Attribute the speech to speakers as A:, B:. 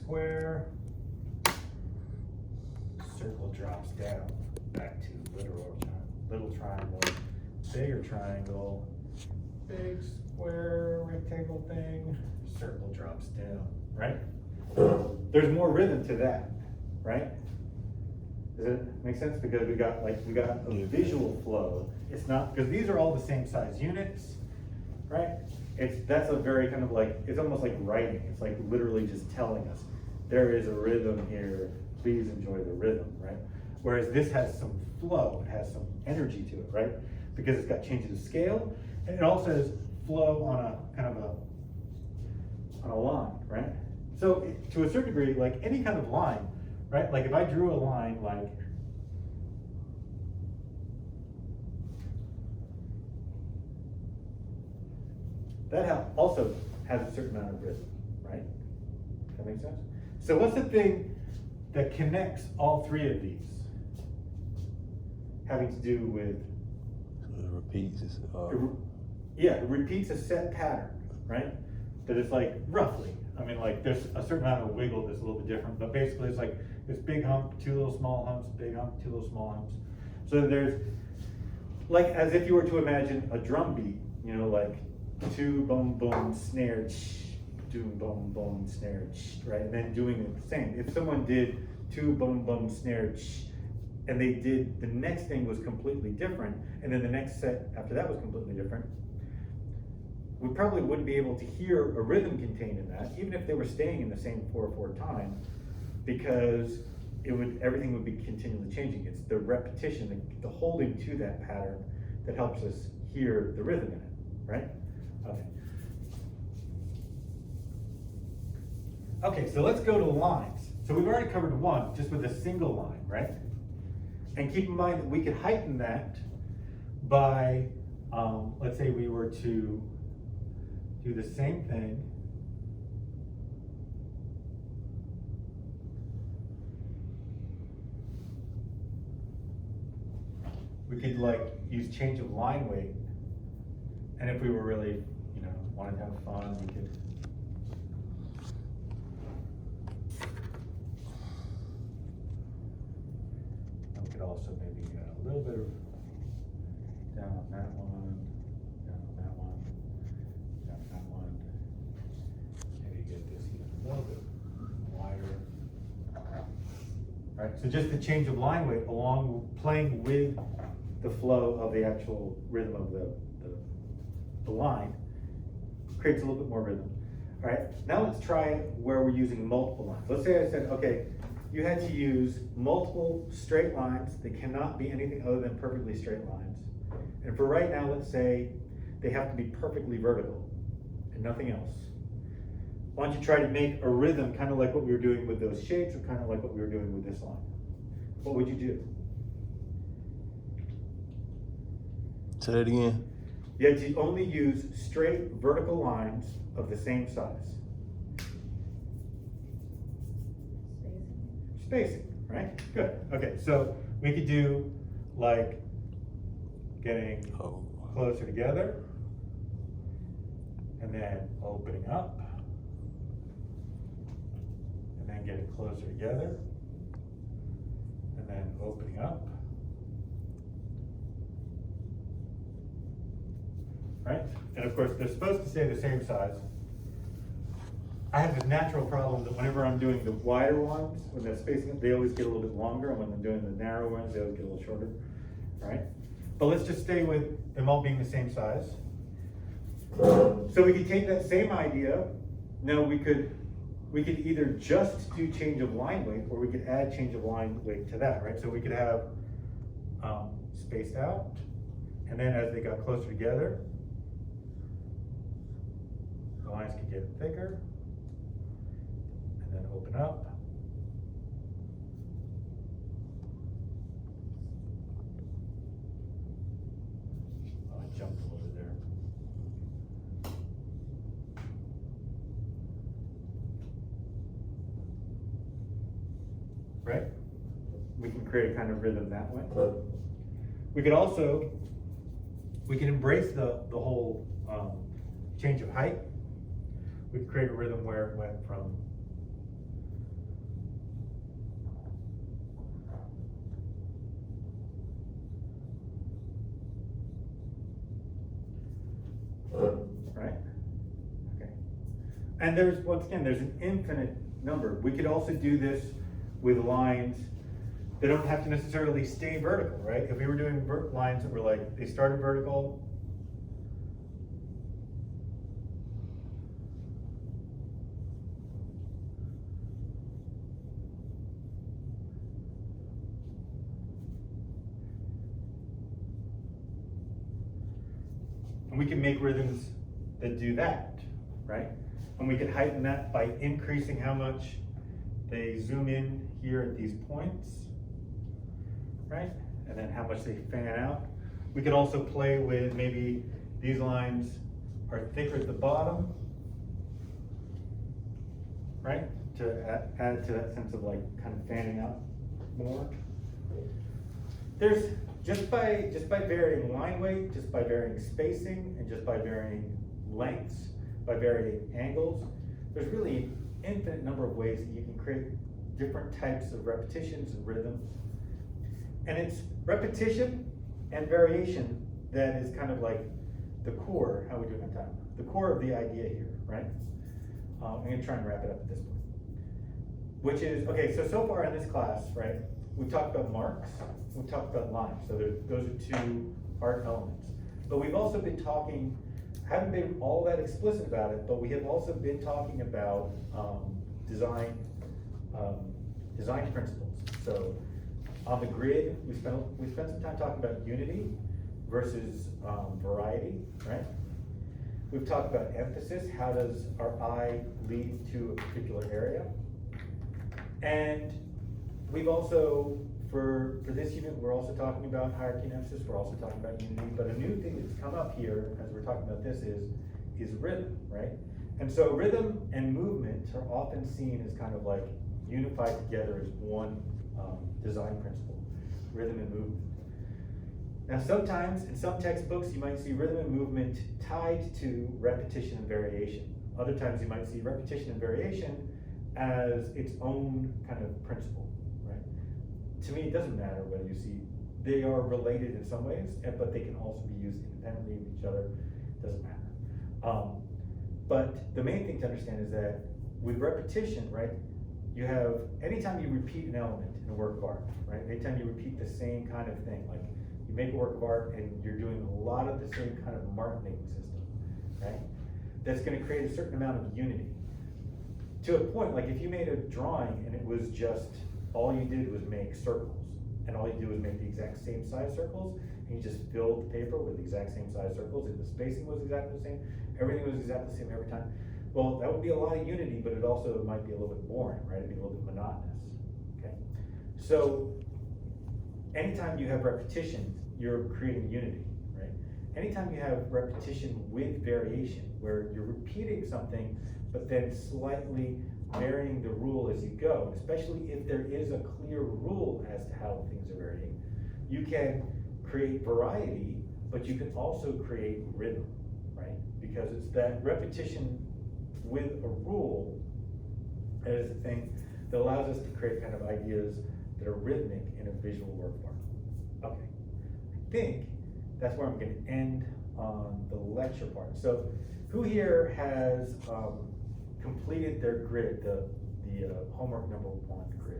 A: square, circle drops down, back to little triangle, bigger triangle, big square rectangle thing, circle drops down, right? There's more rhythm to that, right? Does it make sense? Because we got a visual flow. It's not, because these are all the same size units, right? That's a very kind of like, it's almost like writing. It's like literally just telling us, there is a rhythm here, please enjoy the rhythm, right? Whereas this has some flow, it has some energy to it, right? Because it's got changes of scale, and it also has flow on a kind of on a line, right? So to a certain degree, like any kind of line, right? Like if I drew a line like that also has a certain amount of rhythm, right? That makes sense? So what's the thing that connects all three of these? Having to do with
B: it repeats.
A: Yeah, it repeats a set pattern, right? That is like roughly. I mean, like there's a certain amount of wiggle that's a little bit different, but basically it's like this big hump, two little small humps, big hump, two little small humps. So there's like as if you were to imagine a drum beat, you know, like two boom boom snare, doom boom boom snare, right? And then doing it the same. If someone did two boom boom snare, and they did the next thing was completely different, and then the next set after that was completely different, we probably wouldn't be able to hear a rhythm contained in that, even if they were staying in the same 4/4 time, because everything would be continually changing. It's the repetition, the holding to that pattern that helps us hear the rhythm in it, right? Okay. Okay, so let's go to lines. So we've already covered one, just with a single line, right? And keep in mind that we could heighten that by, let's say we were to do the same thing we could like use change of line weight, and if we were really, you know, wanted to have fun, we could also maybe a little bit of down on that one, down on that one, down on that one. Maybe get this even a little bit wider. All right, so just the change of line weight along playing with the flow of the actual rhythm of the line creates a little bit more rhythm. All right, now let's try it where we're using multiple lines. Let's say I said, okay, you had to use multiple straight lines. They cannot be anything other than perfectly straight lines. And for right now, let's say they have to be perfectly vertical and nothing else. Why don't you try to make a rhythm kind of like what we were doing with those shapes, or kind of like what we were doing with this line? What would you do?
B: Say that again.
A: You had to only use straight vertical lines of the same size. Spacing, right? Good. Okay, so we could do like getting closer together and then opening up and then getting closer together and then opening up, right? And of course, they're supposed to stay the same size. I have this natural problem that whenever I'm doing the wider ones, when they're spacing, they always get a little bit longer, and when I'm doing the narrow ones, they always get a little shorter, right? But let's just stay with them all being the same size. So we could take that same idea. Now we could either just do change of line weight, or we could add change of line weight to that, right? So we could have spaced out, and then as they got closer together, the lines could get thicker. And then open up. Oh, I jumped a little bit there. Right? We can create a kind of rhythm that way. We could also, we can embrace the whole change of height. We could create a rhythm where it went from And there's, once again, there's an infinite number. We could also do this with lines that don't have to necessarily stay vertical, right? If we were doing lines that were like, they started vertical, and we can make rhythms that do that, right? And we can heighten that by increasing how much they zoom in here at these points, right? And then how much they fan out. We could also play with maybe these lines are thicker at the bottom, right? To add to that sense of like kind of fanning out more. There's, just by varying line weight, just by varying spacing, and just by varying lengths, by varying angles, there's really an infinite number of ways that you can create different types of repetitions and rhythms. And it's repetition and variation that is kind of like the core, how we do it in time, the core of the idea here, right? I'm gonna try and wrap it up at this point. Which is, okay, so far in this class, right, we've talked about marks, we've talked about lines, so those are two art elements. But we've also been talking, haven't been all that explicit about it, but we have also been talking about design principles. So on the grid, we spent some time talking about unity versus variety, right? We've talked about emphasis, how does our eye lead to a particular area? And we've also, for this unit, we're also talking about hierarchy and emphasis, we're also talking about unity, but a new thing that's come up here as we're talking about this is rhythm, right? And so rhythm and movement are often seen as kind of like unified together as one design principle, rhythm and movement. Now sometimes in some textbooks you might see rhythm and movement tied to repetition and variation. Other times you might see repetition and variation as its own kind of principle, right? To me, it doesn't matter whether you see, they are related in some ways, but they can also be used independently of each other, it doesn't matter. But the main thing to understand is that with repetition, right, you have, anytime you repeat an element in a work of art, right, anytime you repeat the same kind of thing, like you make a work of art and you're doing a lot of the same kind of marking system, right, that's gonna create a certain amount of unity. To a point, like if you made a drawing and it was just, all you did was make circles, and all you do was make the exact same size circles, and you just filled the paper with the exact same size circles, and the spacing was exactly the same, everything was exactly the same every time. Well, that would be a lot of unity, but it also might be a little bit boring, right? It'd be a little bit monotonous, okay? So, anytime you have repetition, you're creating unity, right? Anytime you have repetition with variation, where you're repeating something, but then slightly varying the rule as you go, especially if there is a clear rule as to how things are varying, you can create variety, but you can also create rhythm, right? Because it's that repetition with a rule that is the thing that allows us to create kind of ideas that are rhythmic in a visual work of art. Okay, I think that's where I'm going to end on the lecture part. So who here has completed their grid, the homework number 1 grid?